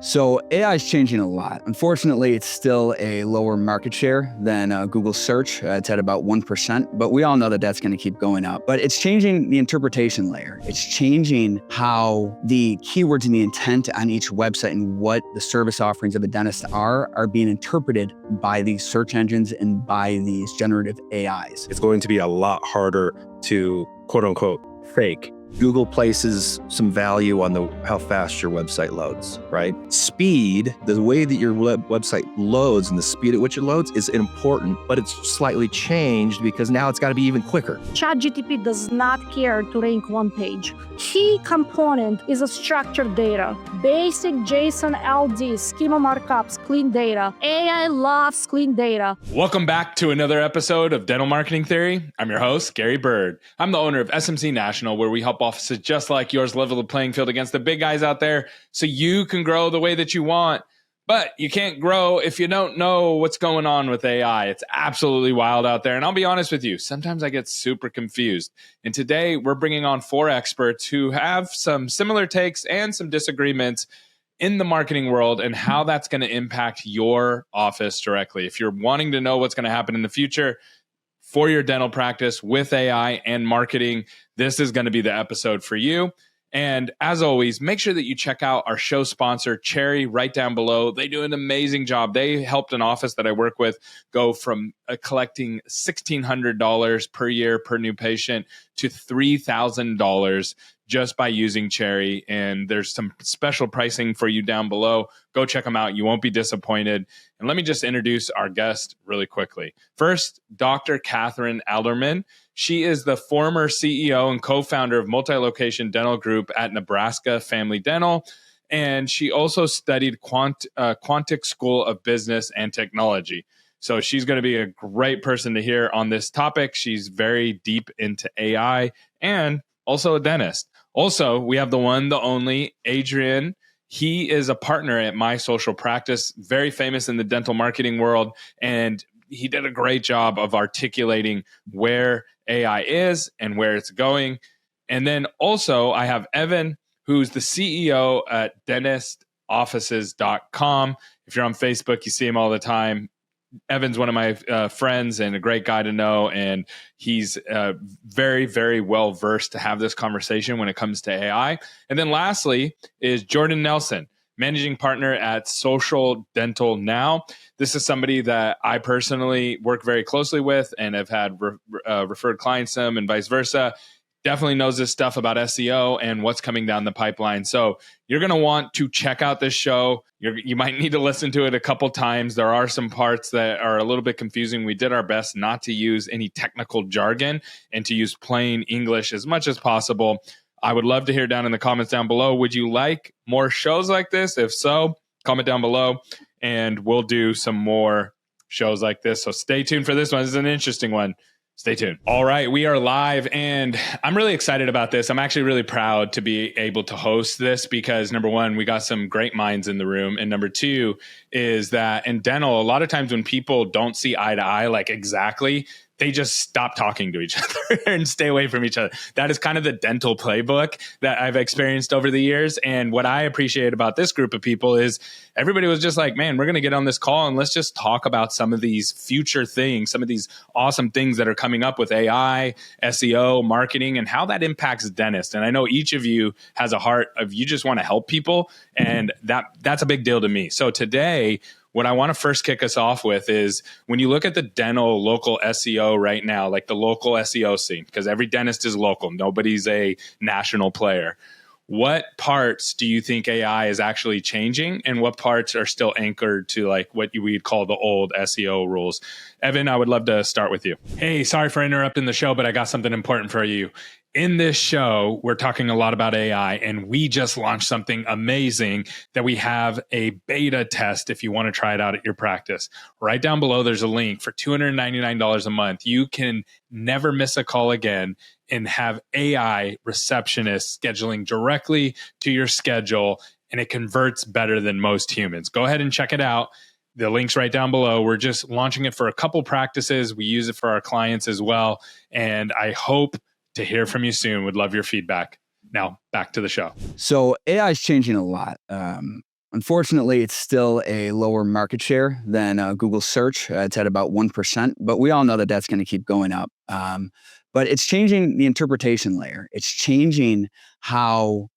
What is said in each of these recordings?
So AI is changing a lot. Unfortunately, it's still a lower market share than Google search. It's at about 1%, but we all know that that's going to keep going up. But it's changing the interpretation layer. It's changing how the keywords and the intent on each website and what the service offerings of a dentist are being interpreted by these search engines and by these generative AIs. It's going to be a lot harder to quote unquote fake. Google places some value on how fast your website loads, right? Speed, the way that your website loads and the speed at which it loads is important, but it's slightly changed because now it's got to be even quicker. ChatGPT does not care to rank one page. Key component is a structured data, basic JSON LD, schema markups, clean data. AI loves clean data. Welcome back to another episode of Dental Marketing Theory. I'm your host, Gary Bird. I'm the owner of SMC National, where we help offices just like yours level the playing field against the big guys out there so you can grow the way that you want. But you can't grow if you don't know what's going on with AI. It's absolutely wild out there. And I'll be honest with you, sometimes I get super confused. And today we're bringing on 4 experts who have some similar takes and some disagreements in the marketing world and how that's going to impact your office directly. If you're wanting to know what's going to happen in the future for your dental practice with AI and marketing, this is going to be the episode for you. And as always, make sure that you check out our show sponsor, Cherry, right down below. They do an amazing job. They helped an office that I work with go from collecting $1,600 per year per new patient to $3,000 just by using Cherry. And there's some special pricing for you down below. Go check them out. You won't be disappointed. And let me just introduce our guest really quickly. First, Dr. Kathryn Alderman. She is the former CEO and co-founder of Multi-Location Dental Group at Nebraska Family Dental. And she also studied Quantic School of Business and Technology. So she's going to be a great person to hear on this topic. She's very deep into AI and also a dentist. Also, we have the one, the only, Adrian. He is a partner at My Social Practice, very famous in the dental marketing world. And he did a great job of articulating where AI is and where it's going. And then also I have Evan, who's the CEO at dentistoffices.com. If you're on Facebook, you see him all the time. Evan's one of my friends and a great guy to know. And he's very, very well versed to have this conversation when it comes to AI. And then lastly is Jordan Nelson, managing partner at Social Dental Now. This is somebody that I personally work very closely with and have had referred clients to him and vice versa. Definitely knows this stuff about SEO and what's coming down the pipeline. So you're going to want to check out this show. You might need to listen to it a couple times. There are some parts that are a little bit confusing. We did our best not to use any technical jargon and to use plain English as much as possible. I would love to hear down in the comments down below. Would you like more shows like this? If so, comment down below and we'll do some more shows like this. So stay tuned for this one. This is an interesting one. Stay tuned. All right, we are live and I'm really excited about this. I'm actually really proud to be able to host this because number one, we got some great minds in the room. And number two is that in dental, a lot of times when people don't see eye to eye, like exactly, they just stop talking to each other and stay away from each other. That is kind of the dental playbook that I've experienced over the years. And what I appreciate about this group of people is everybody was just like, man, we're going to get on this call and let's just talk about some of these future things, some of these awesome things that are coming up with AI, SEO, marketing, and how that impacts dentists. And I know each of you has a heart of you just want to help people. And that's a big deal to me. So today, what I want to first kick us off with is when you look at the dental local SEO right now, like the local SEO scene, because every dentist is local, nobody's a national player. What parts do you think AI is actually changing and what parts are still anchored to like what we'd call the old SEO rules? Evan, I would love to start with you. Hey, sorry for interrupting the show, but I got something important for you. In this show, we're talking a lot about AI, and we just launched something amazing that we have a beta test if you want to try it out at your practice. Right down below, there's a link for $299 a month. You can never miss a call again and have AI receptionists scheduling directly to your schedule, and it converts better than most humans. Go ahead and check it out. The link's right down below. We're just launching it for a couple practices. We use it for our clients as well, and I hope to hear from you soon. Would love your feedback. Now back to the show. So AI is changing a lot. Unfortunately, it's still a lower market share than Google search. It's at about 1%, but we all know that that's going to keep going up. But it's changing the interpretation layer. It's changing how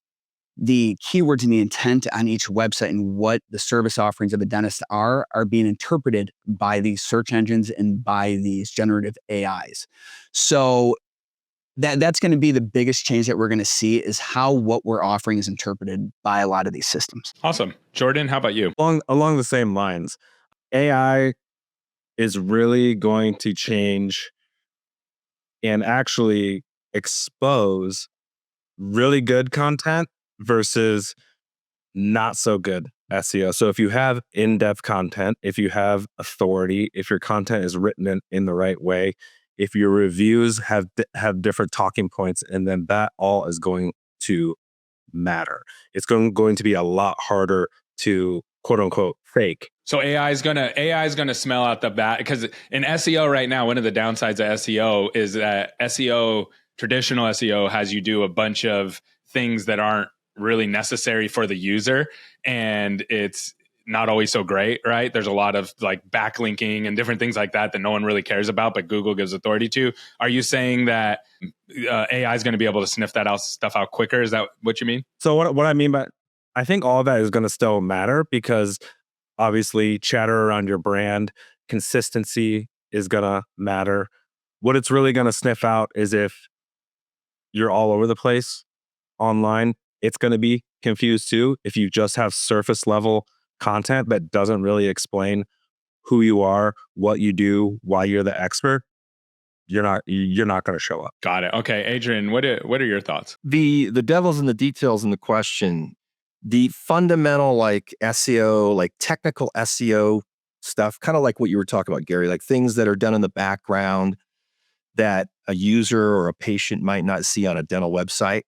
the keywords and the intent on each website and what the service offerings of a dentist are being interpreted by these search engines and by these generative AIs. So that's going to be the biggest change that we're going to see, is how what we're offering is interpreted by a lot of these systems. Awesome. Jordan, how about you? Along the same lines, AI is really going to change and actually expose really good content versus not so good SEO. So if you have in-depth content, if you have authority, if your content is written in the right way, if your reviews have different talking points, and then that all is going to matter. It's going to be a lot harder to quote unquote fake. So AI is gonna smell out the bat, because in SEO right now, one of the downsides of SEO is that traditional SEO has you do a bunch of things that aren't really necessary for the user, and it's not always so great, right? There's a lot of like backlinking and different things like that no one really cares about, but Google gives authority to. Are you saying that AI is going to be able to sniff that stuff out quicker? Is that what you mean? So what I mean by, I think all of that is going to still matter, because obviously chatter around your brand, consistency is going to matter. What it's really going to sniff out is if you're all over the place online. It's going to be confused too. If you just have surface level content that doesn't really explain who you are, what you do, why you're the expert, you're not going to show up. Got it. Okay, Adrian, what are your thoughts? The devil's in the details in the question. The fundamental like SEO, like technical SEO stuff, kind of like what you were talking about, Gary, like things that are done in the background that a user or a patient might not see on a dental website.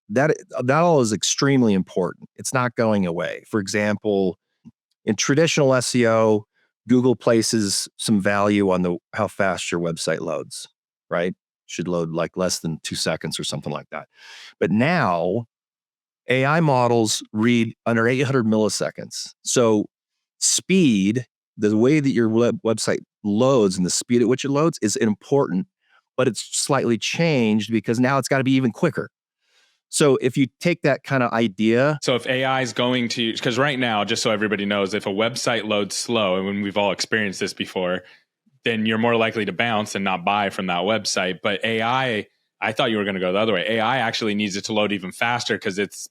That all is extremely important. It's not going away. For example, in traditional SEO, Google places some value on how fast your website loads, right? Should load like less than 2 seconds or something like that. But now AI models read under 800 milliseconds. So speed, the way that your website loads and the speed at which it loads is important, but it's slightly changed because now it's got to be even quicker. So if you take that kind of idea. So if AI is going to, because right now, just so everybody knows, if a website loads slow, and when we've all experienced this before, then you're more likely to bounce and not buy from that website. But AI, I thought you were going to go the other way. AI actually needs it to load even faster because it's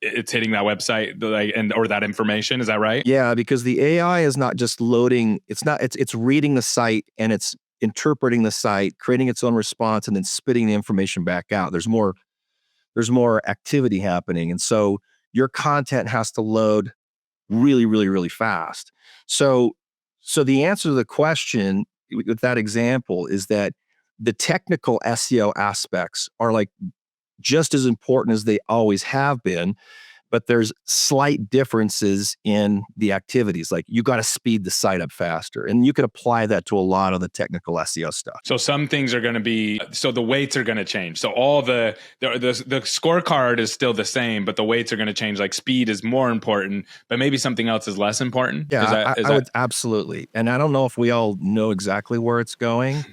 hitting that website or that information. Is that right? Yeah, because the AI is not just loading. It's reading the site and it's interpreting the site, creating its own response, and then spitting the information back out. There's more activity happening. And so your content has to load really, really, really fast. So the answer to the question with that example is that the technical SEO aspects are like just as important as they always have been, but there's slight differences in the activities. Like you got to speed the site up faster, and you could apply that to a lot of the technical SEO stuff. So some things are going to be, so the weights are going to change. So all the scorecard is still the same, but the weights are going to change. Like speed is more important, but maybe something else is less important. Yeah, I would absolutely. And I don't know if we all know exactly where it's going.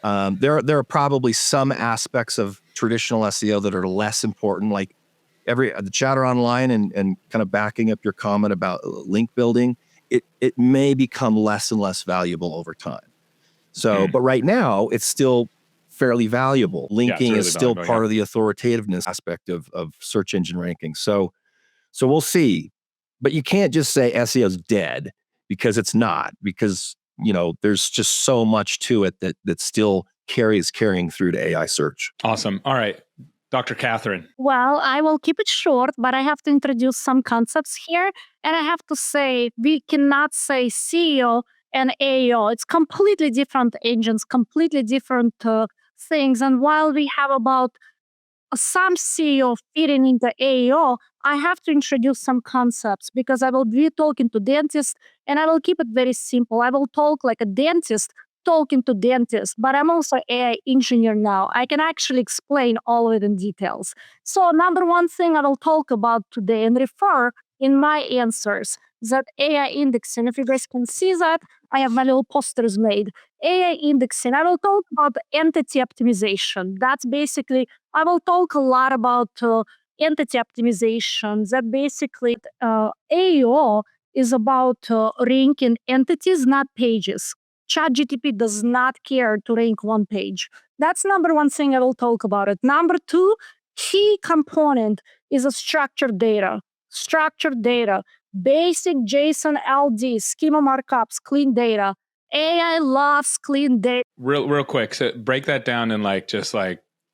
There are probably some aspects of traditional SEO that are less important, like the chatter online and kind of backing up your comment about link building. It may become less and less valuable over time. So, but right now it's still fairly valuable. Linking is still part of the authoritativeness aspect of search engine ranking. So we'll see, but you can't just say SEO is dead, because it's not, because there's just so much to it that still carrying through to AI search. Awesome. All right. Dr. Kathryn. Well, I will keep it short, but I have to introduce some concepts here. And I have to say, we cannot say SEO and AEO. It's completely different engines, completely different things. And while we have about some SEO fitting into AEO, I have to introduce some concepts, because I will be talking to dentists, and I will keep it very simple. I will talk like a dentist talking to dentists, but I'm also an AI engineer now. I can actually explain all of it in details. So number one thing I will talk about today and refer in my answers that AI indexing, if you guys can see that, I have my little posters made. AI indexing, I will talk about entity optimization. That's basically, I will talk a lot about entity optimization. That basically, AEO is about ranking entities, not pages. ChatGPT does not care to rank one page. That's number one thing I will talk about it. Number two, key component is a structured data. Structured data, basic JSON LD, schema markups, clean data. AI loves clean data. Real quick. So break that down in just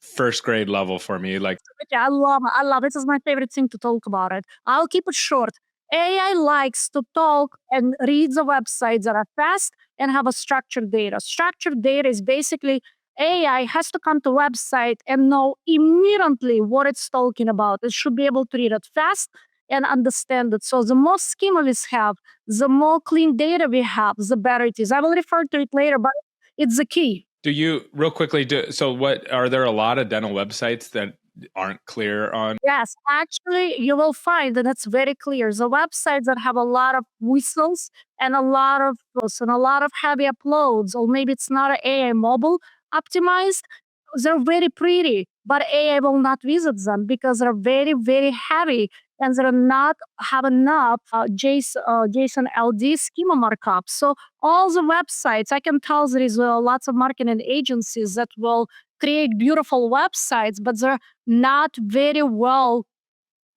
first grade level for me. Yeah, I love it. I love it. This is my favorite thing to talk about it. I'll keep it short. AI likes to talk and read the websites that are fast and have a structured data. Structured data is basically AI has to come to website and know immediately what it's talking about. It should be able to read it fast and understand it. So the more schema we have, the more clean data we have, the better it is. I will refer to it later, but it's the key. Do you real quickly so what are there a lot of dental websites that aren't clear on? Yes, actually, you will find that it's very clear. The websites that have a lot of whistles and a lot of heavy uploads, or maybe it's not an AI mobile optimized, they're very pretty, but AI will not visit them because they're very, very heavy and they're not have enough JSON LD schema markup. So all the websites, I can tell there is lots of marketing agencies that will create beautiful websites, but they're not very well.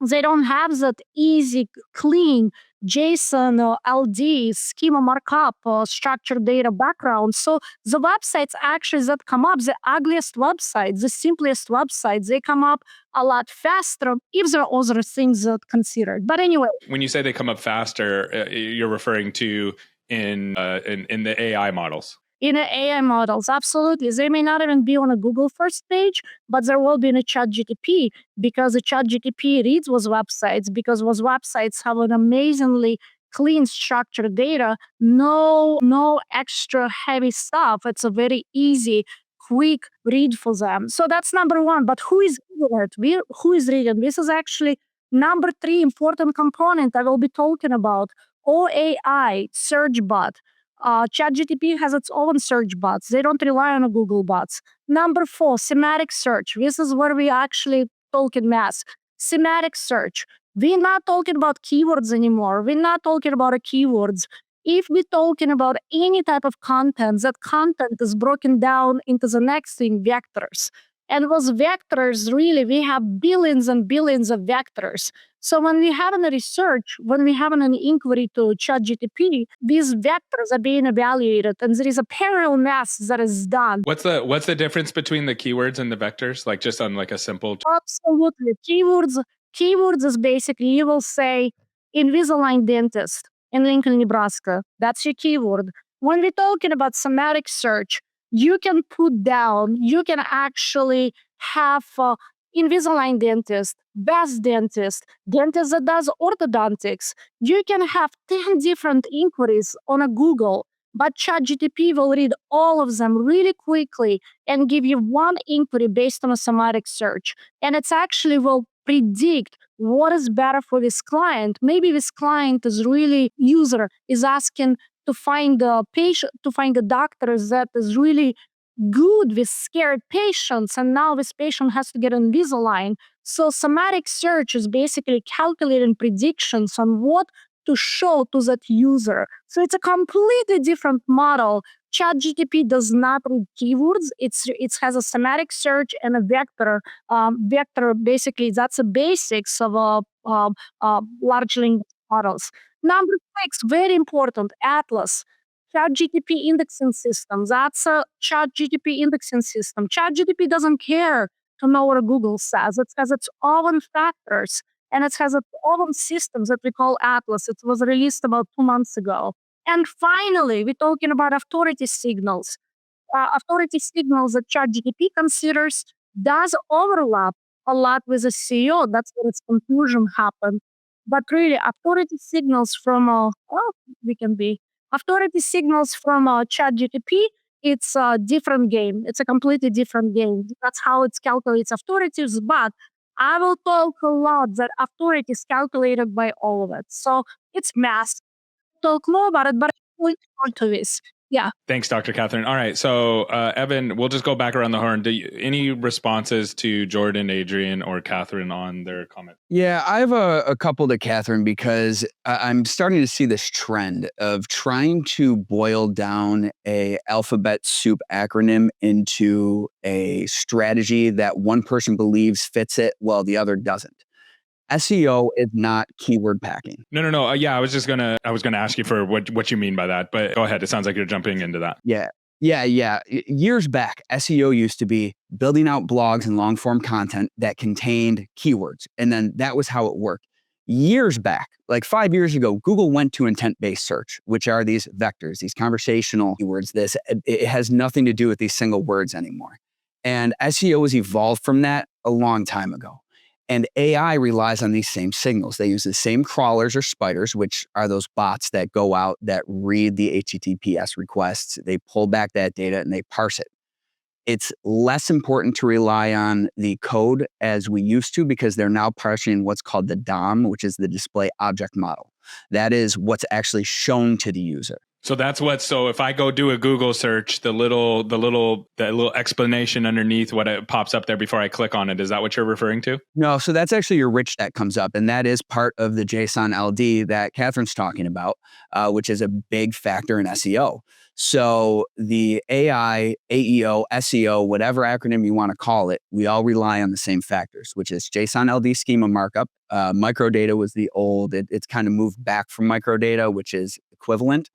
They don't have that easy, clean JSON or LD schema markup or structured data background. So the websites actually that come up, the ugliest websites, the simplest websites, they come up a lot faster if there are other things that considered. But anyway, When you say they come up faster, you're referring to in the AI models. In AI models, absolutely. They may not even be on a Google first page, but there will be in a ChatGPT because the ChatGPT reads those websites because those websites have an amazingly clean structured data, no extra heavy stuff. It's a very easy, quick read for them. So that's number one. But who is reading it? Who is reading? This is actually number three important component I will be talking about. OAI, search bot. ChatGPT has its own search bots. They don't rely on a Google bots. Number four, semantic search. This is where we actually talking mass. Semantic search. We're not talking about keywords anymore. We're not talking about keywords. If we're talking about any type of content, that content is broken down into the next thing, vectors. And those vectors, really, we have billions and billions of vectors. So when we have a research, when we have an inquiry to ChatGPT, these vectors are being evaluated, and there is a parallel math that is done. What's the difference between the keywords and the vectors? Just on a simple. Absolutely, keywords is basically you will say Invisalign dentist in Lincoln, Nebraska. That's your keyword. When we're talking about semantic search, you can put down, you can actually have Invisalign dentist, best dentist, dentist that does orthodontics. You can have 10 different inquiries on a Google, but ChatGPT will read all of them really quickly and give you one inquiry based on a semantic search. And it's actually will predict what is better for this client. Maybe this client is really user is asking to find a patient, to find a doctor that is really good with scared patients, and now this patient has to get Invisalign. So semantic search is basically calculating predictions on what to show to that user. So it's a completely different model. ChatGPT does not read keywords. It has a semantic search and a vector. Vector basically that's the basics of large language models. Number six, very important, Atlas. ChatGPT indexing system. That's a ChatGPT indexing system. ChatGPT doesn't care to know what Google says. It has its own factors and it has its own systems that we call Atlas. It was released about 2 months ago. And finally, we're talking about authority signals. Authority signals that ChatGPT considers does overlap a lot with the SEO. That's where its confusion happened. But really, authority signals from authority signals from ChatGPT. It's a different game. It's a completely different game. That's how it calculates authorities. But I will talk a lot that authority is calculated by all of it. So it's math. Talk more about it, but I'm going to this. Yeah. Thanks, Dr. Kathryn. All right. So, Evan, we'll just go back around the horn. Any responses to Jordan, Adrian, or Kathryn on their comment? Yeah, I have a couple to Kathryn because I'm starting to see this trend of trying to boil down a alphabet soup acronym into a strategy that one person believes fits it while the other doesn't. SEO is not keyword packing. No. Yeah, I was gonna ask you for what you mean by that, but go ahead. It sounds like you're jumping into that. Yeah. Years back, SEO used to be building out blogs and long form content that contained keywords. And then that was how it worked. Years back, like 5 years ago, Google went to intent based search, which are these vectors, these conversational keywords. It has nothing to do with these single words anymore. And SEO has evolved from that a long time ago. And AI relies on these same signals. They use the same crawlers or spiders, which are those bots that go out that read the HTTPS requests. They pull back that data and they parse it. It's less important to rely on the code as we used to because they're now parsing what's called the DOM, which is the display object model. That is what's actually shown to the user. So so if I go do a Google search, the little explanation underneath what it pops up there before I click on it, is that what you're referring to? No, so that's actually your rich that comes up. And that is part of the JSON LD that Kathryn's talking about, which is a big factor in SEO. So the AI, AEO, SEO, whatever acronym you want to call it, we all rely on the same factors, which is JSON LD schema markup. Microdata was the old, it's kind of moved back from microdata, which is equivalent.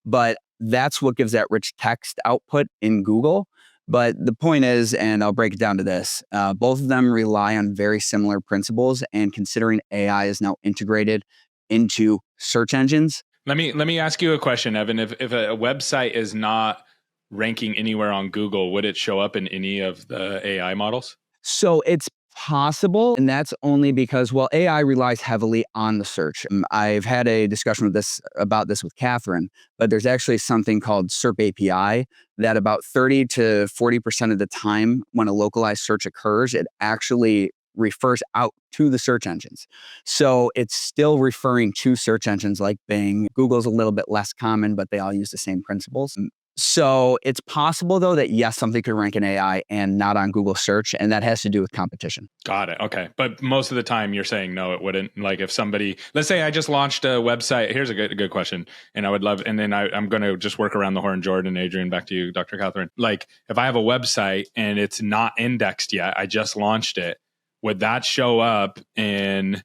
But that's what gives that rich text output in Google. But the point is, and I'll break it down to this, both of them rely on very similar principles. And considering AI is now integrated into search engines. Let me ask you a question, Evan. If a website is not ranking anywhere on Google, would it show up in any of the AI models? So it's possible, and that's only because, well, AI relies heavily on the search. I've had a discussion about this with Kathryn, but there's actually something called SERP API that about 30 to 40% of the time when a localized search occurs, it actually refers out to the search engines. So it's still referring to search engines like Bing. Google's a little bit less common, but they all use the same principles. So it's possible, though, that yes, something could rank in AI and not on Google search, and that has to do with competition. Got it. Okay. But most of the time you're saying no, it wouldn't. Like if somebody, let's say I just launched a website. Here's a good question. And I would love, and then I'm going to just work around the horn, Jordan, Adrian, back to you, Dr. Kathryn. Like if I have a website and it's not indexed yet, I just launched it, would that show up in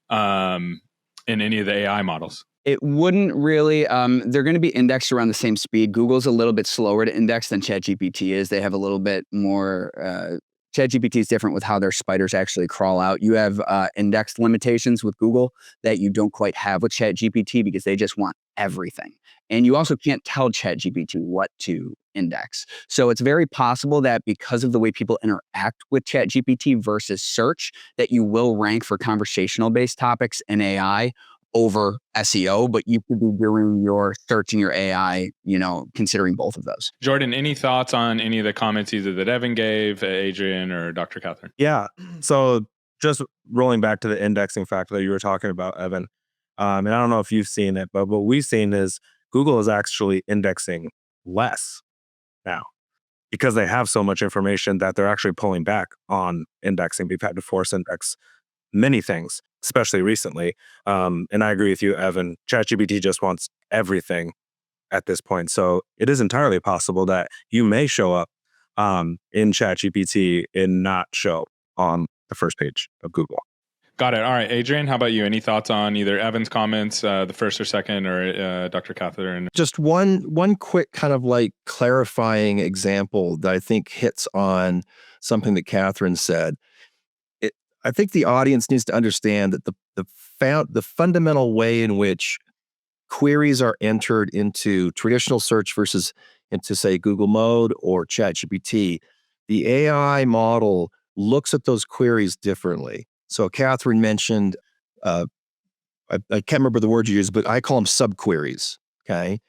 any of the AI models? It wouldn't really. They're going to be indexed around the same speed. Google's a little bit slower to index than ChatGPT is. They have a little bit more. ChatGPT is different with how their spiders actually crawl out. You have index limitations with Google that you don't quite have with ChatGPT because they just want everything. And you also can't tell ChatGPT what to index. So it's very possible that because of the way people interact with ChatGPT versus search, that you will rank for conversational-based topics in AI over SEO, but you could be doing your search and your AI, considering both of those. Jordan, any thoughts on any of the comments either that Evan gave, Adrian, or Dr. Kathryn? Yeah. So just rolling back to the indexing factor that you were talking about, Evan, and I don't know if you've seen it, but what we've seen is Google is actually indexing less now because they have so much information that they're actually pulling back on indexing. We've had to force index many things, especially recently. And I agree with you, Evan. ChatGPT just wants everything at this point. So it is entirely possible that you may show up in ChatGPT and not show on the first page of Google. Got it. All right, Adrian, how about you? Any thoughts on either Evan's comments, the first or second, or Dr. Kathryn? Just one quick kind of like clarifying example that I think hits on something that Kathryn said. I think the audience needs to understand that the fundamental way in which queries are entered into traditional search versus into, say, Google Mode or ChatGPT, the AI model looks at those queries differently. So Kathryn mentioned, I can't remember the word you used, but I call them subqueries, okay?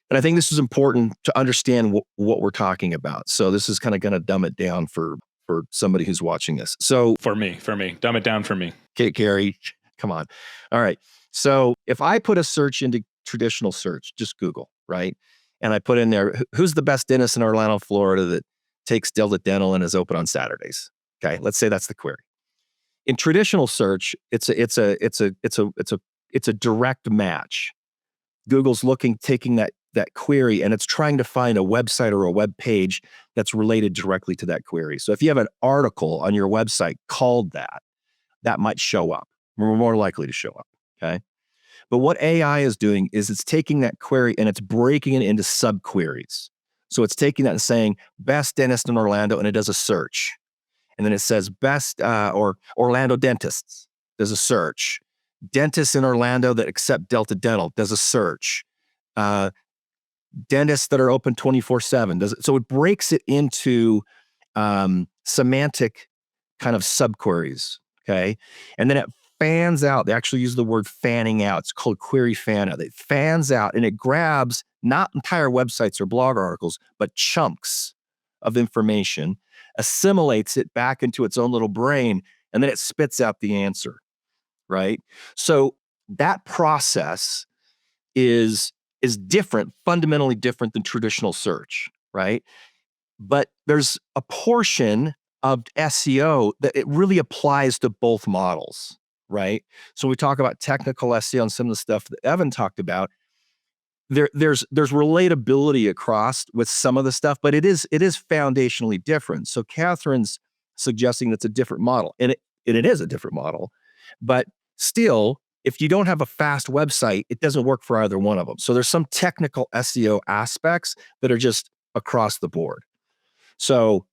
And I think this is important to understand what we're talking about. So this is kind of going to dumb it down for for somebody who's watching this. So For me, dumb it down for me. okay, Gary, come on. All right. So if I put a search into traditional search, just Google, right? And I put in there, who's the best dentist in Orlando, Florida that takes Delta Dental and is open on Saturdays? Okay, let's say that's the query. In traditional search, it's a direct match. Google's taking that query, and it's trying to find a website or a web page that's related directly to that query. So if you have an article on your website called that might show up. We're more likely to show up. Okay. But what AI is doing is it's taking that query and it's breaking it into subqueries. So it's taking that and saying best dentist in Orlando, and it does a search. And then it says best or Orlando dentists, does a search. Dentists in Orlando that accept Delta Dental, does a search. Dentists that are open 24/7, does it. So it breaks it into semantic kind of subqueries. Okay. And then it fans out. They actually use the word fanning out. It's called query fan out. It fans out and it grabs not entire websites or blog articles, but chunks of information, assimilates it back into its own little brain, and then it spits out the answer, right? So that process is different, fundamentally different than traditional search, right? But there's a portion of SEO that it really applies to both models, right? So we talk about technical SEO and some of the stuff that Evan talked about. There's relatability across with some of the stuff, but it is foundationally different. So Kathryn's suggesting that's a different model, and it is a different model, but still, if you don't have a fast website, it doesn't work for either one of them. So there's some technical SEO aspects that are just across the board. So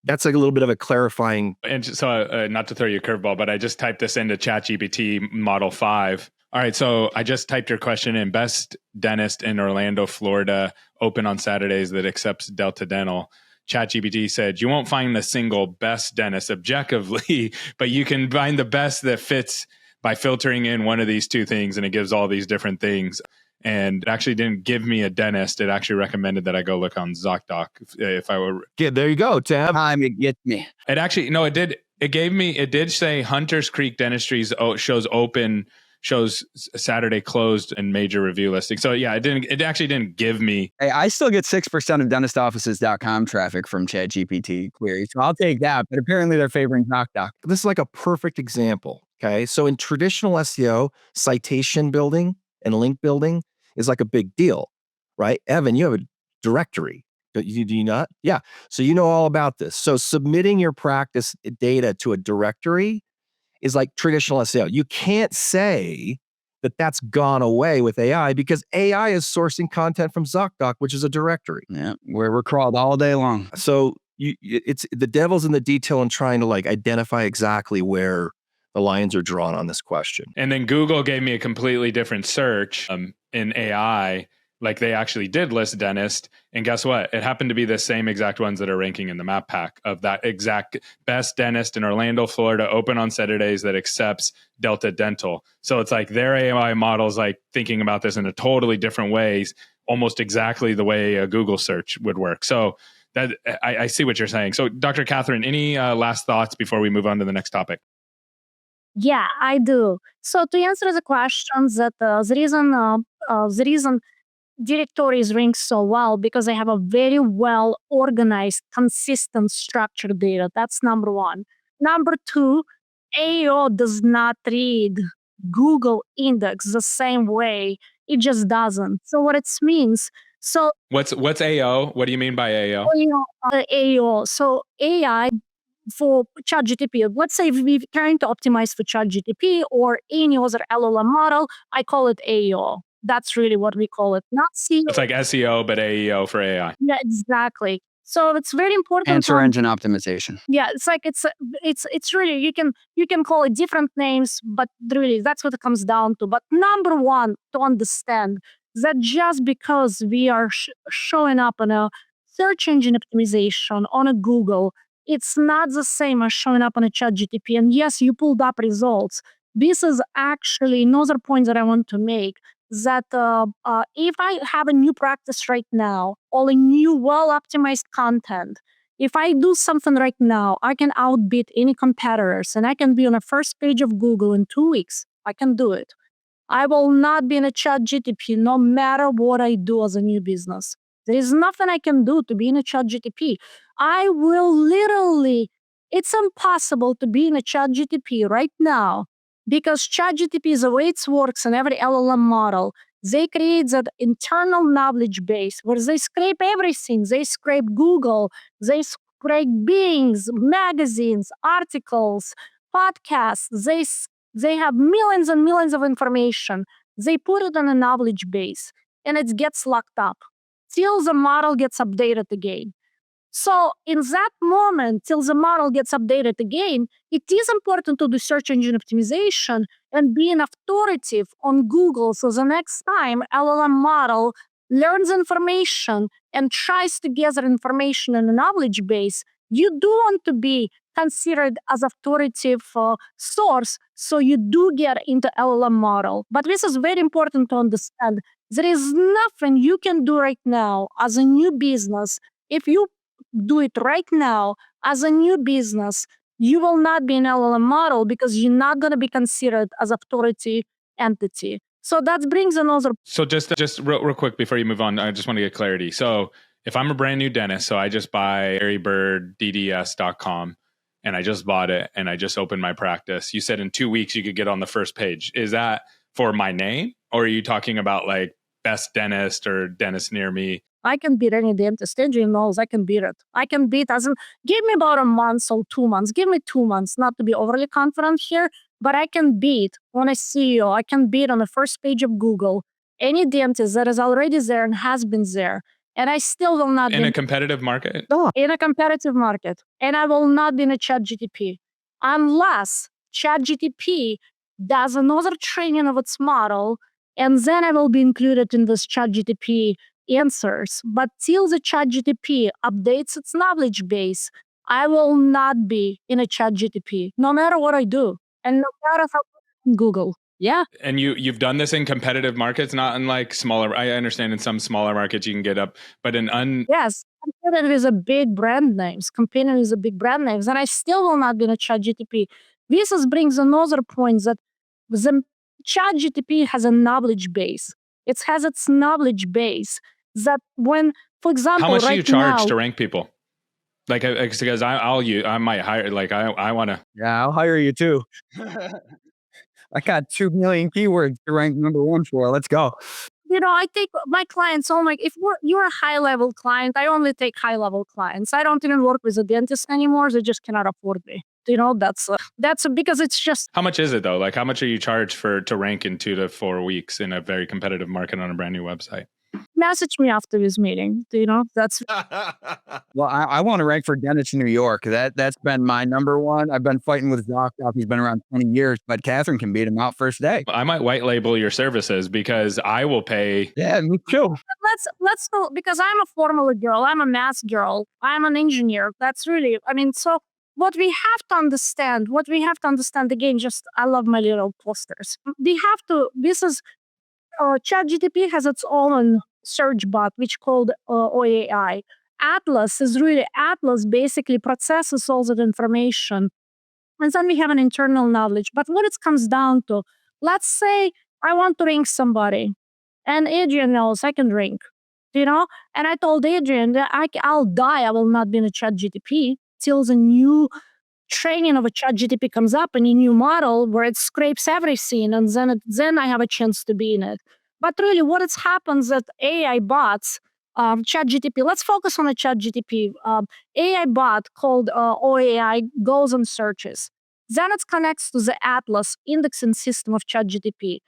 that's like a little bit of a clarifying. And so, not to throw you a curveball, but I just typed this into ChatGPT Model 5. All right, so I just typed your question in: best dentist in Orlando, Florida, open on Saturdays that accepts Delta Dental. ChatGPT said, you won't find the single best dentist objectively, but you can find the best that fits by filtering in one of these two things, and it gives all these different things. And it actually didn't give me a dentist. It actually recommended that I go look on ZocDoc if I were. Yeah, there you go, Tab. Time it gets me. It actually, no, it did. It did say Hunters Creek Dentistry's shows Saturday closed and major review listing. So yeah, it actually didn't give me. Hey, I still get 6% of dentistoffices.com traffic from ChatGPT queries. So I'll take that. But apparently they're favoring ZocDoc. This is like a perfect example. Okay. So in traditional SEO, citation building and link building is like a big deal, right? Evan, you have a directory. Do you not? Yeah. So you know all about this. So submitting your practice data to a directory is like traditional SEO. You can't say that that's gone away with AI because AI is sourcing content from ZocDoc, which is a directory. Yeah, where we're crawled all day long. So it's the devil's in the detail and trying to like identify exactly where the lines are drawn on this question. And then Google gave me a completely different search in AI. Like they actually did list dentist, and guess what? It happened to be the same exact ones that are ranking in the map pack of that exact best dentist in Orlando, Florida, open on Saturdays that accepts Delta Dental. So it's like their AI models like thinking about this in a totally different ways, almost exactly the way a Google search would work. So that I see what you're saying. So Dr. Kathryn, any last thoughts before we move on to the next topic? Yeah, I do. So to answer the questions, that the reason directories rank so well because I have a very well organized, consistent, structured data. That's number one. Number two, AO does not read Google index the same way. It just doesn't. So what it means. So what's AO? What do you mean by AO? AO. So AI for ChatGPT. Let's say if we're trying to optimize for ChatGPT or any other LLM model, I call it AO. That's really what we call it, not SEO. It's like SEO, but AEO for AI. Yeah, exactly. So it's very important. Answer engine optimization. Yeah, it's like it's really you can call it different names, but really that's what it comes down to. But number one, to understand that just because we are showing up on a search engine optimization on a Google, it's not the same as showing up on a ChatGPT. And yes, you pulled up results. This is actually another point that I want to make. That if I have a new practice right now, or a new well-optimized content, If I do something right now, I can outbid any competitors and I can be on the first page of Google in 2 weeks. I can do it. I will not be in a chat GTP no matter what I do as a new business. There is nothing I can do to be in a chat GTP. I will literally, it's impossible to be in a chat GTP right now because chat GTP is the way it works in every LLM model. They create that internal knowledge base where they scrape everything. They scrape Google, they scrape Bings, magazines, articles, podcasts. They have millions and millions of information. They put it on a knowledge base and it gets locked up till the model gets updated again. So in that moment, till the model gets updated again, it is important to do search engine optimization and be an authoritative on Google. So the next time LLM model learns information and tries to gather information in a knowledge base, you do want to be considered as authoritative source. So you do get into LLM model. But this is very important to understand. There is nothing you can do right now as a new business. If you do it right now as a new business, you will not be an LLM model because you're not going to be considered as authority entity. So that brings another. So just real quick before you move on, I just want to get clarity. So if I'm a brand new dentist, so I just buy AirryBirdDDS.com and I just bought it and I just opened my practice. You said in 2 weeks you could get on the first page. Is that for my name, or are you talking about like best dentist or dentist near me? I can beat any dentist. Adrian knows I can beat it. I can beat, give me about a month or 2 months. Give me 2 months, not to be overly confident here, but I can beat on a SEO. I can beat on the first page of Google any dentist that is already there and has been there. And I still will not in a competitive market. In a competitive market. And I will not be in a chat GTP unless chat GTP does another training of its model. And then I will be included in this chat GTP answers. But till the chat GTP updates its knowledge base, I will not be in a chat GTP, no matter what I do. And no matter how Google. Yeah. And you've done this in competitive markets, not in like smaller. I understand in some smaller markets you can get up, but yes, competing with a big brand names, competing with a big brand names, and I still will not be in a chat GTP. This brings another point that the chat GTP has a knowledge base. It has its knowledge base that when, for example, how much do you charge now, to rank people? Like, because I might hire, like I want to. Yeah, I'll hire you too. I got 2 million keywords to rank #1 for. Let's go. I take my clients on, like, if you're a high-level client, I only take high-level clients. I don't even work with a dentist anymore. They just cannot afford me. That's because it's just. How much is it though? Like, how much are you charged to rank in 2 to 4 weeks in a very competitive market on a brand new website? Message me after this meeting. That's. Well, I want to rank for dentists in New York. That's been my #1. I've been fighting with Doc. He's been around 20 years, but Kathryn can beat him out first day. I might white label your services because I will pay. Yeah, me too. Let's go, because I'm a formula girl. I'm a math girl. I'm an engineer. That's really, so what we have to understand again, just, I love my little posters. This is, ChatGPT has its own search bot, which called OAI. Atlas basically processes all that information. And then we have an internal knowledge. But what it comes down to, let's say I want to rank somebody, and Adrian knows I can rank, and I told Adrian that I'll die. I will not be in a ChatGPT till the new training of a ChatGPT comes up and a new model where it scrapes everything, and then I have a chance to be in it. But really, what happens that AI bots, ChatGPT. Let's focus on a ChatGPT. AI bot called OAI goes and searches. Then it connects to the Atlas indexing system of ChatGPT.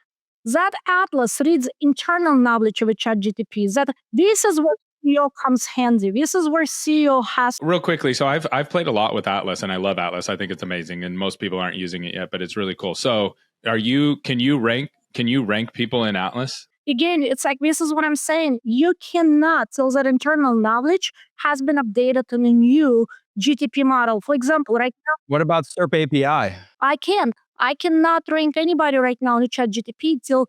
That Atlas reads internal knowledge of a ChatGPT. This is where SEO comes handy. This is where SEO has. Real quickly, so I've played a lot with Atlas, and I love Atlas. I think it's amazing, and most people aren't using it yet, but it's really cool. So, can you rank people in Atlas? Again, it's like, this is what I'm saying. You cannot, till that internal knowledge has been updated in a new GTP model. For example, right now. What about SERP API? I cannot rank anybody right now in ChatGPT till.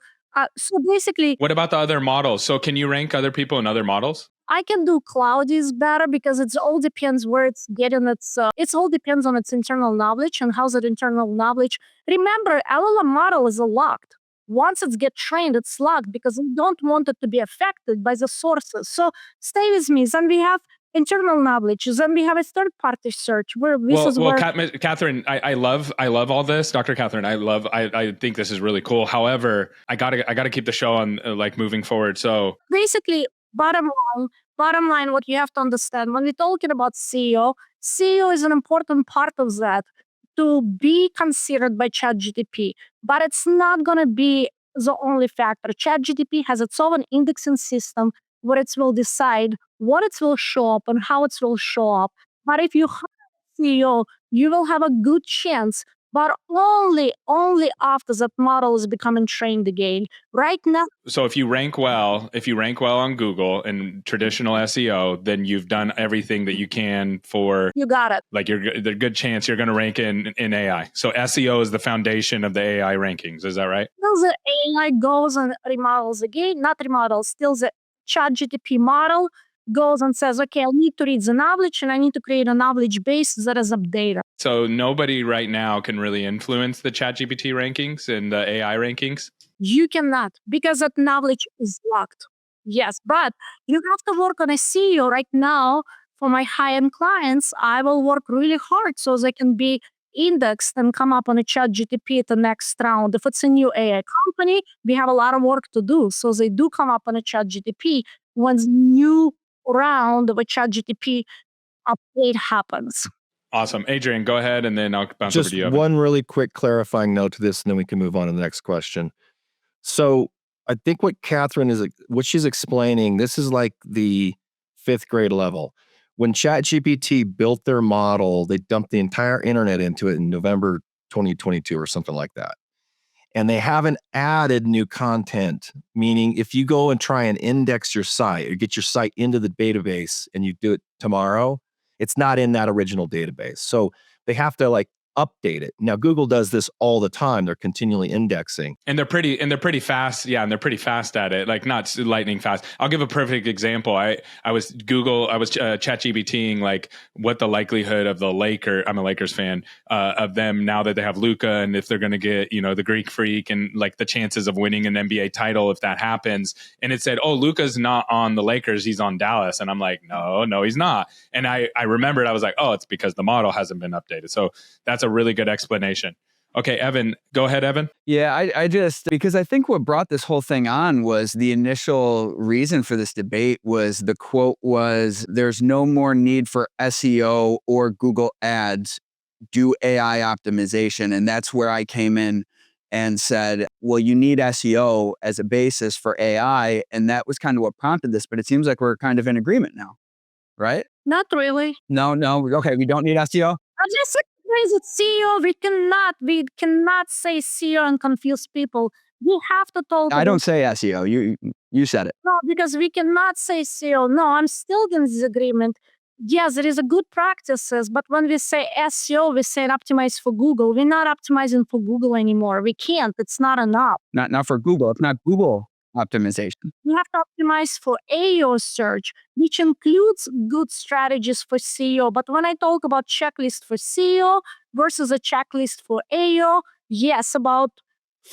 So basically. What about the other models? So can you rank other people in other models? I can do Cloudy's better because it all depends where it's getting its. It all depends on its internal knowledge and how's that internal knowledge. Remember, LLM model is locked. Once it's get trained, it's locked because we don't want it to be affected by the sources. So stay with me. Then we have internal knowledge. Then we have a third-party search where this is where Kathryn, I love all this, Dr. Kathryn. I think this is really cool. However, I gotta keep the show on like moving forward. So basically, bottom line, what you have to understand when we're talking about SEO, SEO is an important part of that to be considered by ChatGPT, but it's not going to be the only factor. ChatGPT has its own indexing system where it will decide what it will show up and how it will show up. But if you have SEO, you will have a good chance, but only after that model is becoming trained again. Right now, so if you rank well on Google in traditional SEO, then you've done everything that you can for. you got it. Like the good chance you're going to rank in AI. So SEO is the foundation of the AI rankings. Is that right? Still the AI goes and remodels again, not remodels, still the ChatGPT model goes and says, okay, I need to read the knowledge and I need to create a knowledge base that is updated. So nobody right now can really influence the ChatGPT rankings and the AI rankings? You cannot, because that knowledge is locked. Yes, but you have to work on a SEO right now. For my high-end clients, I will work really hard so they can be indexed and come up on a ChatGPT at the next round. If it's a new AI company, we have a lot of work to do. So they do come up on a ChatGPT when new round of a ChatGPT update happens. Awesome. Adrian, go ahead and then I'll bounce over Just to you. Evan. one really quick clarifying note to this, and then we can move on to the next question. So I think what she's explaining, this is like the 5th grade level. When ChatGPT built their model, they dumped the entire internet into it in November 2022 or something like that. And they haven't added new content, meaning if you go and try and index your site or get your site into the database and you do it tomorrow, it's not in that original database. So they have to like update it. Now Google does this all the time. They're continually indexing. And they're pretty fast. Yeah, and they're pretty fast at it. Like not lightning fast. I'll give a perfect example. I was ChatGPTing like what the likelihood of I'm a Lakers fan, of them now that they have Luka, and if they're going to get, the Greek Freak, and like the chances of winning an NBA title if that happens. And it said, oh, Luka's not on the Lakers, he's on Dallas. And I'm like, no, he's not. And I remembered, I was like, oh, it's because the model hasn't been updated. So that's a really good explanation. Okay, Evan, go ahead, Evan. Yeah, I just, because I think what brought this whole thing on was the initial reason for this debate was the quote was, there's no more need for SEO or Google ads, do AI optimization. And that's where I came in and said, well, you need SEO as a basis for AI. And that was kind of what prompted this, but it seems like we're kind of in agreement now, right? Not really. No. Okay, we don't need SEO. I just is it SEO? We cannot say SEO and confuse people. We have to talk. I don't say SEO. You said it. No, because we cannot say SEO. No, I'm still in disagreement. Yes, there is a good practices, but when we say SEO, we say optimize for Google. We're not optimizing for Google anymore. We can't. It's not enough. Not for Google. It's not Google optimization. We have to optimize for AO search, which includes good strategies for SEO. But when I talk about checklist for SEO versus a checklist for AO, yes, about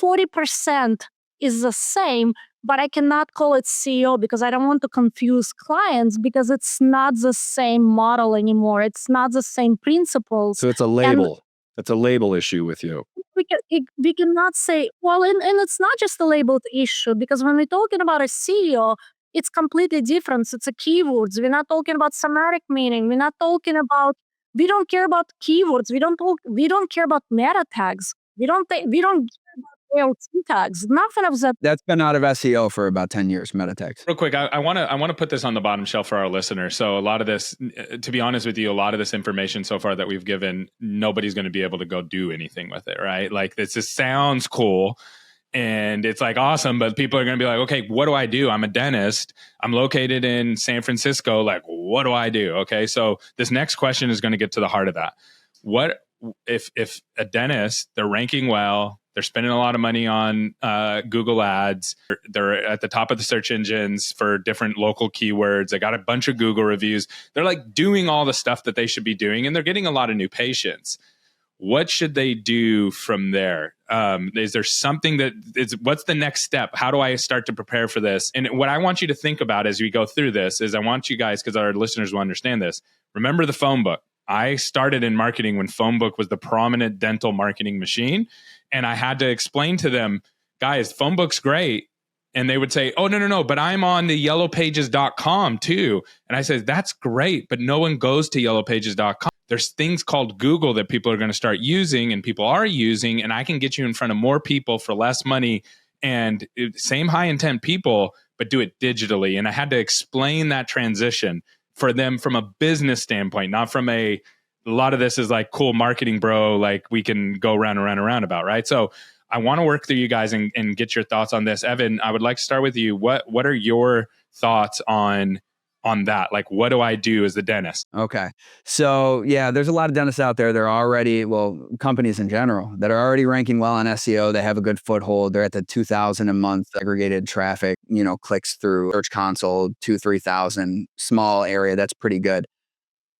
40% is the same, but I cannot call it SEO because I don't want to confuse clients because it's not the same model anymore. It's not the same principles. So it's a label. It's a label issue with you. We cannot say, well, and it's not just a labeled issue, because when we're talking about a SEO, it's completely different. It's a keywords. We're not talking about semantic meaning. We don't care about keywords. We don't care about meta tags. We don't care about ALT tags. Nothing of that. That's been out of SEO for about 10 years, meta tags. Real quick, I want to put this on the bottom shelf for our listeners. So a lot of this, to be honest with you, a lot of this information so far that we've given, nobody's going to be able to go do anything with it, right? Like this just sounds cool and it's like awesome, but people are going to be like, okay, what do I do? I'm a dentist. I'm located in San Francisco. Like, what do I do? Okay, so this next question is going to get to the heart of that. What if a dentist, they're ranking well, They're spending a lot of money on Google ads. They're at the top of the search engines for different local keywords. They got a bunch of Google reviews. They're like doing all the stuff that they should be doing, and they're getting a lot of new patients. What should they do from there? Is there something what's the next step? How do I start to prepare for this? And what I want you to think about as we go through this is I want you guys, because our listeners will understand this, remember the phone book. I started in marketing when phone book was the prominent dental marketing machine. And I had to explain to them, guys, phone book's great. And they would say, oh, no, but I'm on the yellowpages.com too. And I said, that's great, but no one goes to yellowpages.com. There's things called Google that people are going to start using and people are using, and I can get you in front of more people for less money and same high intent people, but do it digitally. And I had to explain that transition for them from a business standpoint, not from a lot of this is like cool marketing, bro, like we can go round and round and round about, right? So I want to work through you guys and get your thoughts on this. Evan, I would like to start with you. What are your thoughts on that? Like, what do I do as the dentist? Okay. So yeah, there's a lot of dentists out there. They're already, companies in general that are already ranking well on SEO. They have a good foothold. They're at the 2,000 a month aggregated traffic, clicks through Search Console, 3,000, small area. That's pretty good.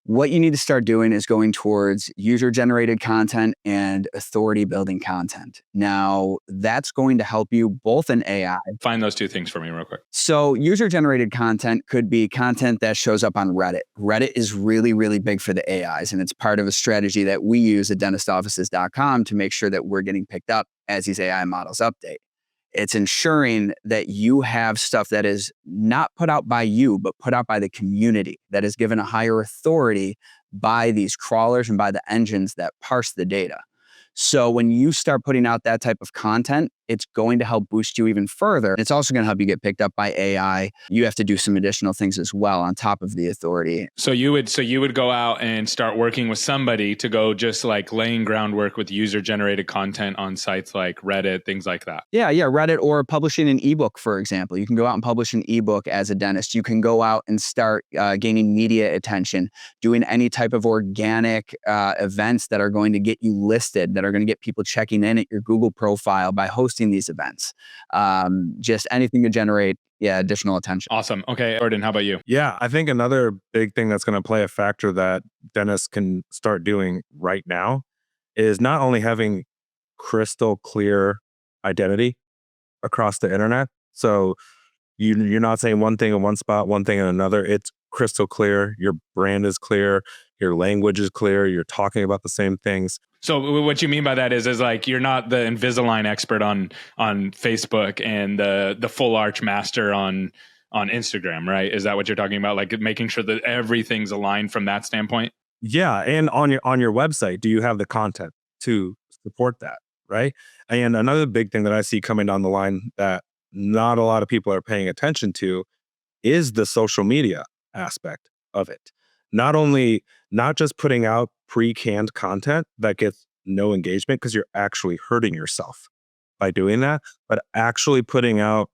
What you need to start doing is going towards user-generated content and authority-building content. Now, that's going to help you both in AI. Find those two things for me real quick. So user-generated content could be content that shows up on Reddit. Reddit is really, really big for the AIs, and it's part of a strategy that we use at dentistoffices.com to make sure that we're getting picked up as these AI models update. It's ensuring that you have stuff that is not put out by you, but put out by the community, that is given a higher authority by these crawlers and by the engines that parse the data. So when you start putting out that type of content, it's going to help boost you even further. It's also going to help you get picked up by AI. You have to do some additional things as well on top of the authority. So you would go out and start working with somebody to go just like laying groundwork with user-generated content on sites like Reddit, things like that. Yeah, Reddit, or publishing an ebook, for example. You can go out and publish an ebook as a dentist. You can go out and start gaining media attention, doing any type of organic events that are going to get you listed, that are going to get people checking in at your Google profile by hosting these events. Just anything to generate additional attention. Awesome. Okay, Jordan, how about you? Yeah, I think another big thing that's going to play a factor that dentists can start doing right now is not only having crystal clear identity across the internet. So you're not saying one thing in one spot, one thing in another. It's crystal clear. Your brand is clear. Your language is clear. You're talking about the same things. So what you mean by that is like you're not the Invisalign expert on Facebook and the full arch master on Instagram, right? Is that what you're talking about? Like making sure that everything's aligned from that standpoint? Yeah, and on your website, do you have the content to support that, right? And another big thing that I see coming down the line that not a lot of people are paying attention to is the social media aspect of it. Not just putting out pre-canned content that gets no engagement because you're actually hurting yourself by doing that, but actually putting out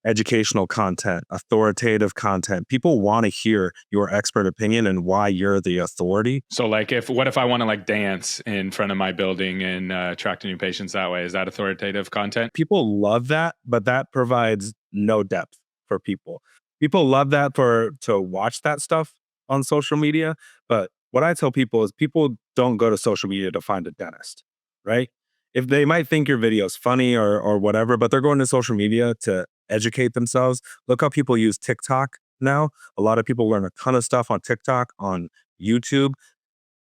educational content, authoritative content. People want to hear your expert opinion and why you're the authority. So like what if I want to like dance in front of my building and attract new patients that way? Is that authoritative content? People love that, but that provides no depth for people. People love that to watch that stuff on social media. But what I tell people is people don't go to social media to find a dentist, right? If they might think your video is funny or whatever, but they're going to social media to educate themselves. Look how people use TikTok now. A lot of people learn a ton of stuff on TikTok, on YouTube.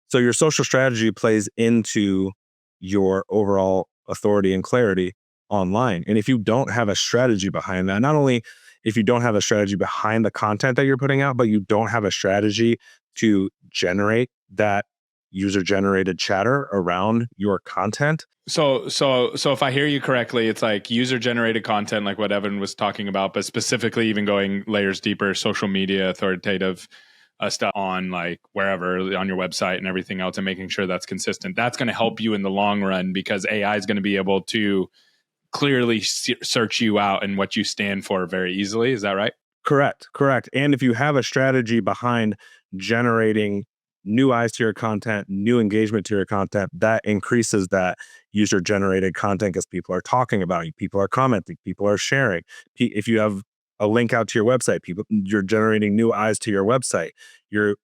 So your social strategy plays into your overall authority and clarity online. And if you don't have a strategy behind that, not only if you don't have a strategy behind the content that you're putting out, but you don't have a strategy to generate that user-generated chatter around your content. So if I hear you correctly, it's like user-generated content, like what Evan was talking about, but specifically even going layers deeper, social media, authoritative stuff on like wherever on your website and everything else, and making sure that's consistent. That's going to help you in the long run because AI is going to be able to clearly search you out and what you stand for very easily. Is that right? Correct. And if you have a strategy behind generating new eyes to your content, new engagement to your content. That increases that user generated content because people are talking about you, people are commenting, people are sharing. If you have a link out to your website, you're generating new eyes to your website. You're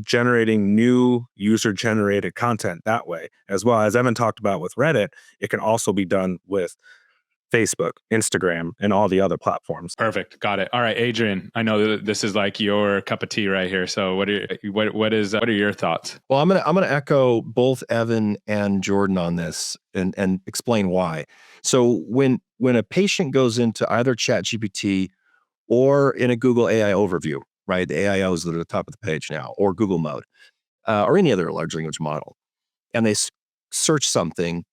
generating new user generated content that way. As well as Evan talked about with Reddit, it can also be done with Facebook, Instagram, and all the other platforms. Perfect. Got it. All right, Adrian, I know that this is like your cup of tea right here. So what are your thoughts? Well, I'm gonna echo both Evan and Jordan on this and explain why. So when a patient goes into either ChatGPT or in a Google AI overview, right? The AIOs that are at the top of the page now, or Google Mode, or any other large language model, and they search something,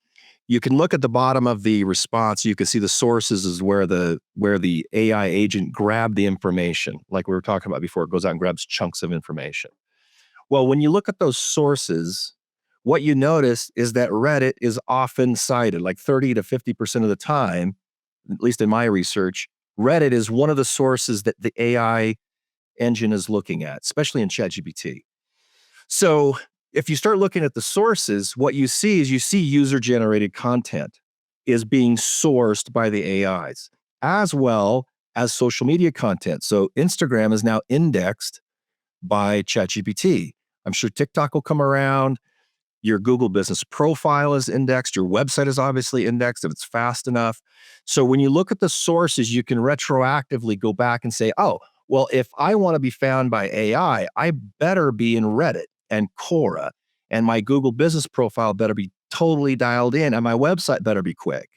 you can look at the bottom of the response. You can see the sources is where the AI agent grabbed the information, like we were talking about before. It goes out and grabs chunks of information. Well, when you look at those sources, what you notice is that Reddit is often cited, like 30 to 50% of the time, at least in my research. Reddit is one of the sources that the AI engine is looking at, especially in ChatGPT. So if you start looking at the sources, what you see is user-generated content is being sourced by the AIs, as well as social media content. So Instagram is now indexed by ChatGPT. I'm sure TikTok will come around. Your Google business profile is indexed. Your website is obviously indexed if it's fast enough. So when you look at the sources, you can retroactively go back and say, oh, well, if I want to be found by AI, I better be in Reddit and Quora, and my Google business profile better be totally dialed in, and my website better be quick.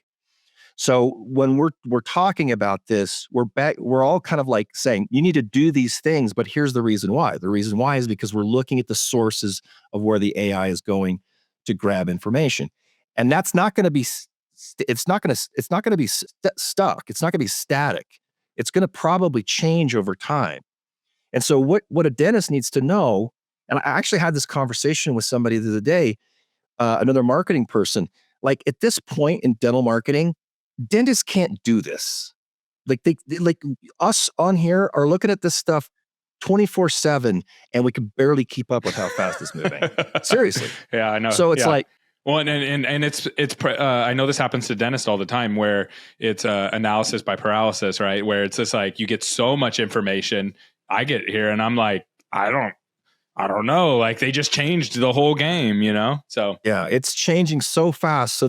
So when we're talking about this, we're all kind of like saying you need to do these things, but here's the reason why. The reason why is because we're looking at the sources of where the AI is going to grab information, and that's not going to be it's not going to be stuck. It's not going to be static. It's going to probably change over time. And so what a dentist needs to know, and I actually had this conversation with somebody the other day, another marketing person. Like at this point in dental marketing, dentists can't do this. Like us on here are looking at this stuff 24/7, and we can barely keep up with how fast it's moving. Seriously. Yeah, I know. So it's like, well, and it's I know this happens to dentists all the time, where it's analysis by paralysis, right? Where it's just like you get so much information. I get here and I'm like, I don't know. Like they just changed the whole game, you know? So yeah, it's changing so fast.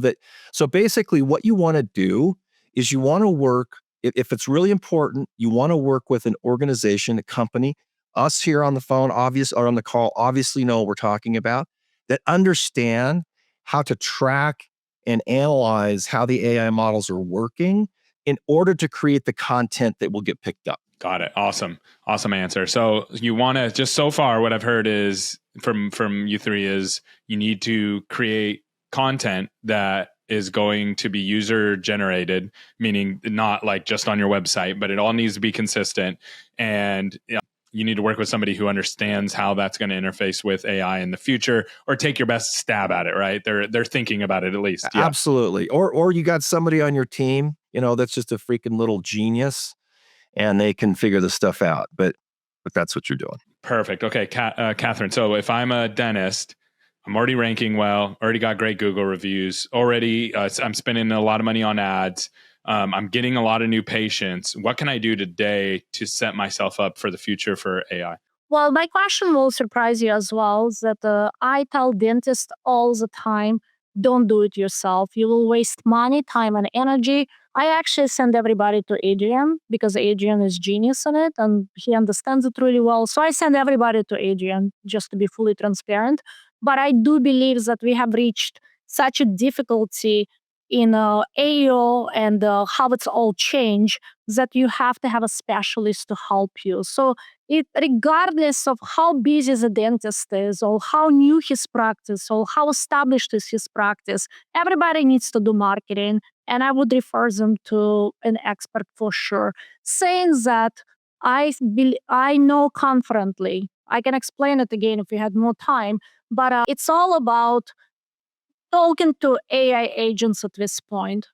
So basically what you want to do is you want to work, if it's really important, you want to work with an organization, a company. Us here on the phone, or on the call, obviously know what we're talking about, that understand how to track and analyze how the AI models are working in order to create the content that will get picked up. Got it. Awesome answer. So you want to, just so far, what I've heard is from you three is you need to create content that is going to be user generated, meaning not like just on your website, but it all needs to be consistent. And you need to work with somebody who understands how that's going to interface with AI in the future, or take your best stab at it, right? They're thinking about it at least. Yeah. Absolutely. Or you got somebody on your team, that's just a freaking little genius, and they can figure the stuff out. But that's what you're doing. Perfect. Okay, Kathryn. So if I'm a dentist, I'm already ranking well, already got great Google reviews, already I'm spending a lot of money on ads. I'm getting a lot of new patients. What can I do today to set myself up for the future for AI? Well, my question will surprise you as well, that I tell dentists all the time, don't do it yourself. You will waste money, time, and energy. I actually send everybody to Adrian because Adrian is genius in it and he understands it really well. So I send everybody to Adrian just to be fully transparent. But I do believe that we have reached such a difficulty in AEO and how it's all changed that you have to have a specialist to help you. So regardless of how busy the dentist is or how new his practice or how established is his practice, everybody needs to do marketing, and I would refer them to an expert for sure. Saying that, I know confidently, I can explain it again if we had more time, but it's all about talking to AI agents at this point.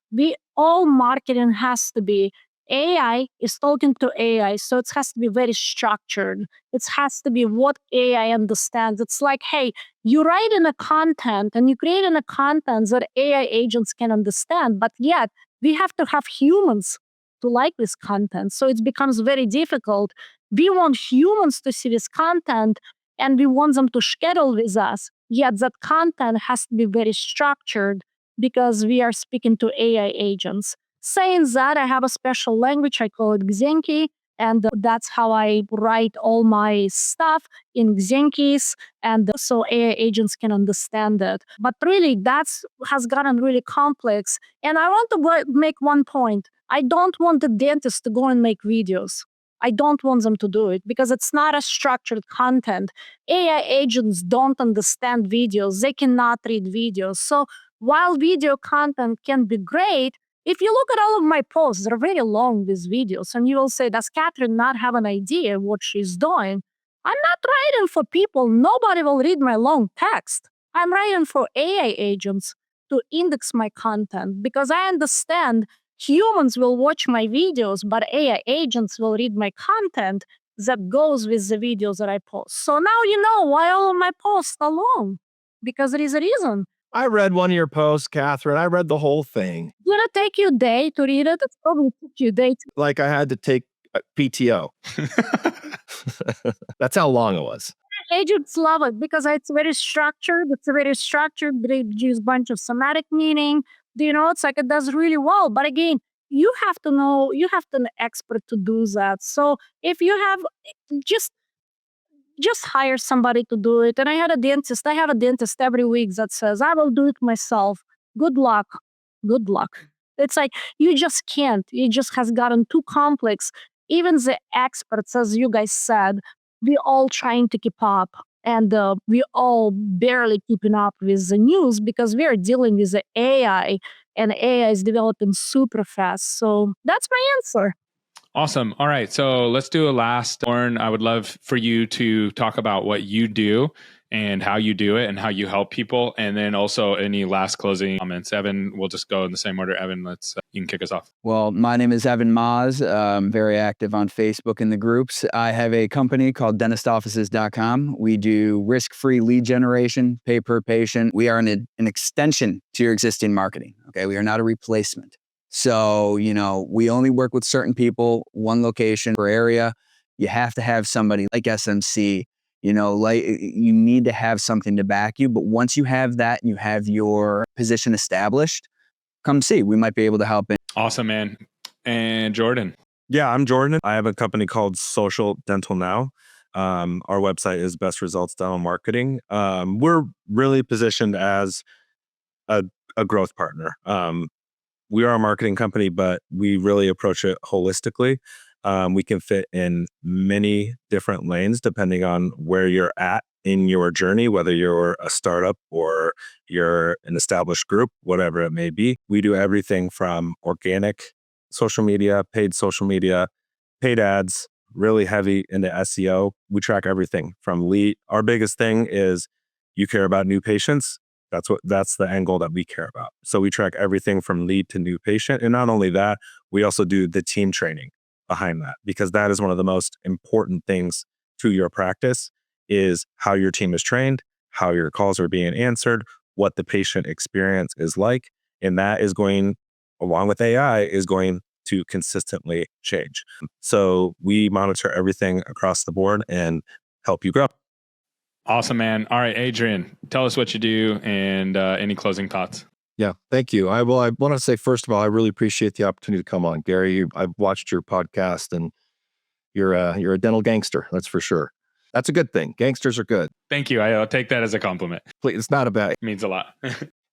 All marketing has to be AI is talking to AI, so it has to be very structured. It has to be what AI understands. It's like, hey, you write in a content and you create in a content that AI agents can understand, but yet we have to have humans to like this content. So it becomes very difficult. We want humans to see this content and we want them to schedule with us. Yet that content has to be very structured because we are speaking to AI agents. Saying that, I have a special language, I call it Xenki, and that's how I write all my stuff in Xenkis, and so AI agents can understand it. But really, that's has gotten really complex. And I want to make one point. I don't want the dentist to go and make videos. I don't want them to do it because it's not a structured content. AI agents don't understand videos. They cannot read videos. So while video content can be great, if you look at all of my posts, they're very long, these videos, and you will say, does Kathryn not have an idea what she's doing? I'm not writing for people. Nobody will read my long text. I'm writing for AI agents to index my content because I understand humans will watch my videos, but AI agents will read my content that goes with the videos that I post. So now you know why all of my posts are long, because there is a reason. I read one of your posts, Kathryn. I read the whole thing. Did it take you a day to read it? It probably took you a day to. Like I had to take PTO. That's how long it was. Agents love it because it's very structured. It's very structured. They use a bunch of semantic meaning. It's like it does really well. But again, you have to know, you have to be an expert to do that. So if you have just hire somebody to do it. And I have a dentist every week that says, I will do it myself. Good luck. Good luck. It's like, you just can't. It just has gotten too complex. Even the experts, as you guys said, we all trying to keep up. And we all barely keeping up with the news because we are dealing with the AI and AI is developing super fast. So that's my answer. Awesome. All right. So let's do a last. Lauren, I would love for you to talk about what you do and how you do it and how you help people. And then also any last closing comments. Evan, we'll just go in the same order. Evan, you can kick us off. Well, my name is Evan Maz. I'm very active on Facebook in the groups. I have a company called dentistoffices.com. We do risk-free lead generation, pay per patient. We are an extension to your existing marketing. Okay. We are not a replacement. So, we only work with certain people, one location per area. You have to have somebody like SMC, like you need to have something to back you. But once you have that and you have your position established, come see. We might be able to help. Awesome, man. And Jordan. Yeah, I'm Jordan. I have a company called Social Dental Now. Our website is Best Results Dental Marketing. We're really positioned as a growth partner. We are a marketing company, but we really approach it holistically. We can fit in many different lanes depending on where you're at in your journey, whether you're a startup or you're an established group, whatever it may be. We do everything from organic social media, paid ads, really heavy into SEO. We track everything from lead. Our biggest thing is you care about new patients. That's the angle that we care about. So we track everything from lead to new patient. And not only that, we also do the team training behind that, because that is one of the most important things to your practice is how your team is trained, how your calls are being answered, what the patient experience is like. And that is going, along with AI, is going to consistently change. So we monitor everything across the board and help you grow. Awesome, man. All right, Adrian, tell us what you do and any closing thoughts. Yeah, thank you. I want to say, first of all, I really appreciate the opportunity to come on. Gary, I've watched your podcast and you're a dental gangster, that's for sure. That's a good thing. Gangsters are good. Thank you. I'll take that as a compliment. Please, it's not about. It means a lot.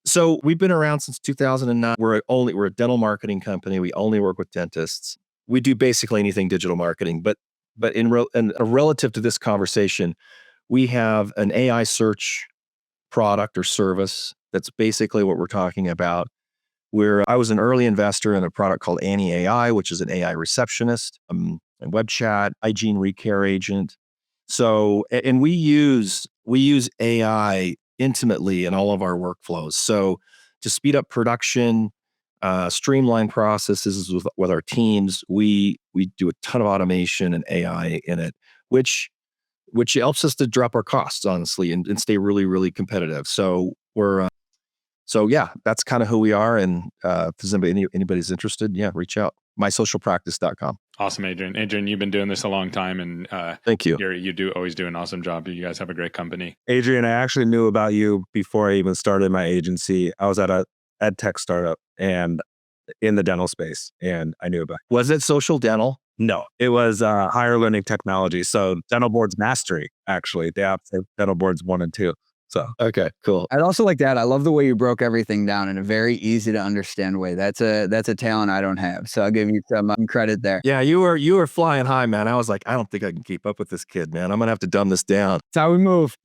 So we've been around since 2009. We're a dental marketing company. We only work with dentists. We do basically anything digital marketing, but relative to this conversation, we have an AI search product or service. That's basically what we're talking about. I was an early investor in a product called Annie AI, which is an AI receptionist, a web chat, hygiene recare agent. So, and we use AI intimately in all of our workflows. So to speed up production, streamline processes with our teams. We do a ton of automation and AI in it, which helps us to drop our costs, honestly, and stay really, really competitive. So yeah, that's kind of who we are. And if there's anybody's interested, yeah, reach out. mysocialpractice.com. Awesome, Adrian. Adrian, you've been doing this a long time, and thank you. You always do an awesome job. You guys have a great company. Adrian, I actually knew about you before I even started my agency. I was at a ed tech startup and in the dental space, and I knew about it. Was it social dental? No, it was higher learning technology. So Dental Boards Mastery, actually. They have Dental Boards 1 and 2. So okay, cool. I'd also like to add, I love the way you broke everything down in a very easy to understand way. That's a talent I don't have. So I'll give you some credit there. Yeah, you were flying high, man. I was like, I don't think I can keep up with this kid, man. I'm gonna have to dumb this down. That's how we move.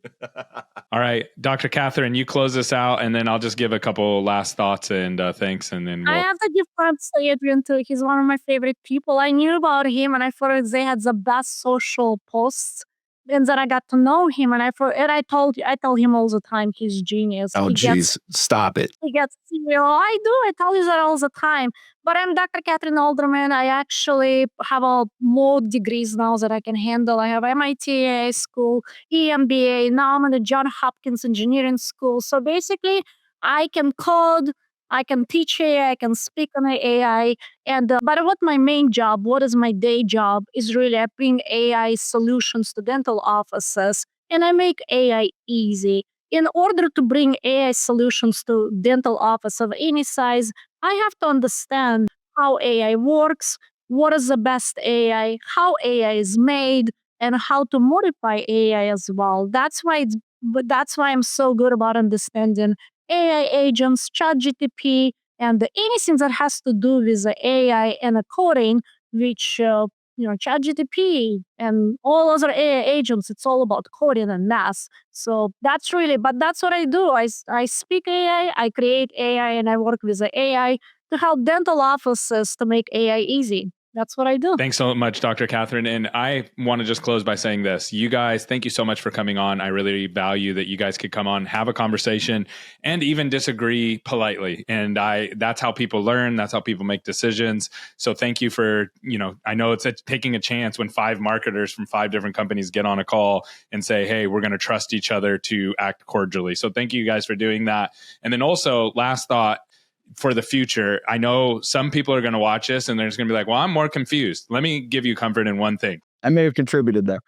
All right, Dr. Kathryn, you close us out, and then I'll just give a couple last thoughts and thanks, and then I have to give props to Adrian too. He's one of my favorite people. I knew about him, and I thought they had the best social posts. And then I got to know him, and I tell him all the time he's genius. Oh, geez, stop it. He gets CEO. I tell you that all the time. But I'm Dr. Kathryn Alderman. I actually have more degrees now that I can handle. I have MIT AI school, EMBA. Now I'm in the Johns Hopkins Engineering School. So basically, I can code, I can teach AI, I can speak on AI. And but what my main job, what is my day job, is really I bring AI solutions to dental offices, and I make AI easy. In order to bring AI solutions to dental office of any size, I have to understand how AI works, what is the best AI, how AI is made, and how to modify AI as well. That's why I'm so good about understanding AI agents, ChatGPT, and anything that has to do with the AI and the coding, which ChatGPT and all other AI agents, it's all about coding and math. So that's what I do. I speak AI, I create AI, and I work with the AI to help dental offices to make AI easy. That's what I do. Thanks so much, Dr. Kathryn. And I want to just close by saying this. You guys, thank you so much for coming on. I really value that you guys could come on, have a conversation, and even disagree politely. And that's how people learn. That's how people make decisions. So thank you for, I know it's taking a chance when 5 marketers from 5 different companies get on a call and say, hey, we're going to trust each other to act cordially. So thank you guys for doing that. And then also, last thought, for the future, I know some people are going to watch this and they're just going to be like, well, I'm more confused. Let me give you comfort in one thing. I may have contributed there.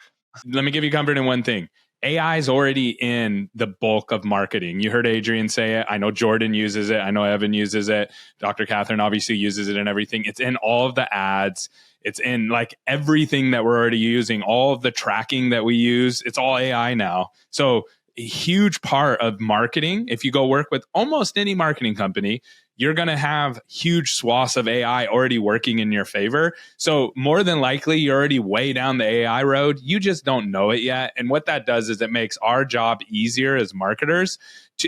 Let me give you comfort in one thing. AI is already in the bulk of marketing. You heard Adrian say it. I know Jordan uses it. I know Evan uses it. Dr. Kathryn obviously uses it in everything. It's in all of the ads. It's in like everything that we're already using, all of the tracking that we use. It's all AI now. So a huge part of marketing, if you go work with almost any marketing company, you're going to have huge swaths of AI already working in your favor. So more than likely, you're already way down the AI road. You just don't know it yet. And what that does is it makes our job easier as marketers.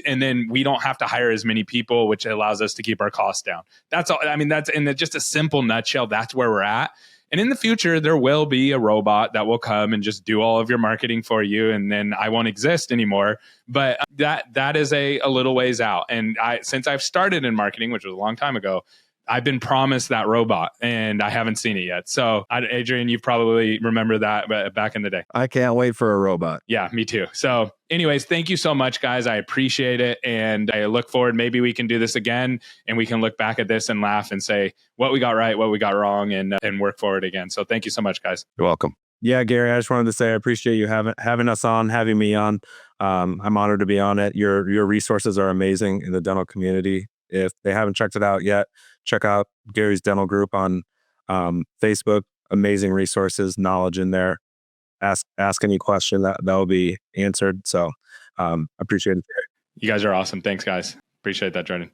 And then we don't have to hire as many people, which allows us to keep our costs down. That's all. I mean, that's in just a simple nutshell. That's where we're at. And in the future, there will be a robot that will come and just do all of your marketing for you, and then I won't exist anymore. But that is a little ways out. And since I've started in marketing, which was a long time ago, I've been promised that robot, and I haven't seen it yet. So, Adrian, you probably remember that back in the day. I can't wait for a robot. Yeah, me too. So anyways, thank you so much, guys. I appreciate it. And I look forward, maybe we can do this again and we can look back at this and laugh and say what we got right, what we got wrong, and work forward again. So thank you so much, guys. You're welcome. yeah, Gary, I just wanted to say I appreciate you having us on, having me on. I'm honored to be on it. Your resources are amazing in the dental community. If they haven't checked it out yet, check out Gary's Dental Group on Facebook. Amazing resources, knowledge in there. Ask any question that will be answered. So appreciate it. You guys are awesome. Thanks, guys. Appreciate that, Jordan.